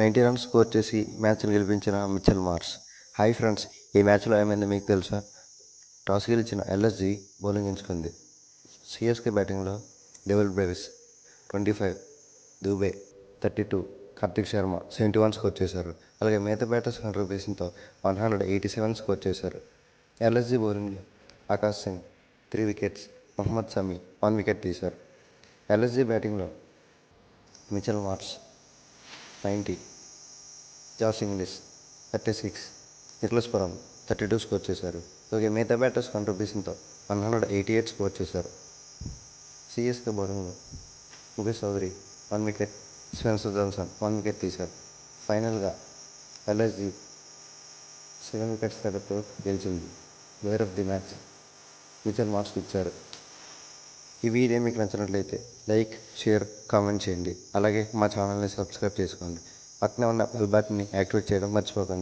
90 runs score చేసి మ్యాచ్ను గెలిపించిన మిచెల్ మార్ష్. హాయ్ ఫ్రెండ్స్, ఈ మ్యాచ్లో ఏమైందో మీకు తెలుసా? టాస్ గెలిచిన ఎల్ఎస్జి బౌలింగ్ ఎంచుకుంది. సిఎస్కే బ్యాటింగ్లో David Brevis 25, Dube 32, Kartik Sharma 71 score చేశారు. అలాగే మిగతా బ్యాటర్స్ కాంట్రిబ్యూషన్తో 187 స్కోర్ చేశారు. ఎల్ఎస్జి బౌలింగ్లో ఆకాష్ సింగ్ 3 వికెట్స్, మహమ్మద్ సమీ 1 వికెట్ తీశారు. ఎల్ఎస్జి బ్యాటింగ్లో Mitchell Marsh 90, Josh Inglis 36, Nicholas Pooran 32 score చేశారు. అలాగే మిగతా బ్యాటర్స్ కాంట్రిబ్యూషన్తో 188 స్కోర్ చేశారు. సిఎస్కే బౌలింగ్లో Mukesh Choudhary 1 wicket, Spencer Johnson 1 wicket తీశారు. ఫైనల్గా ఎల్ఎస్జి 7 వికెట్స్ తేడాతో గెలిచింది. Player of the match Mitchell మార్ష్కి ఇచ్చారు. ఈ వీడియో మీకు నచ్చినట్లయితే లైక్, షేర్, కామెంట్ చేయండి. అలాగే మా ఛానల్ని సబ్స్క్రైబ్ చేసుకోండి. పక్కనే ఉన్న బెల్ బటన్ని యాక్టివేట్ చేయడం మర్చిపోకండి.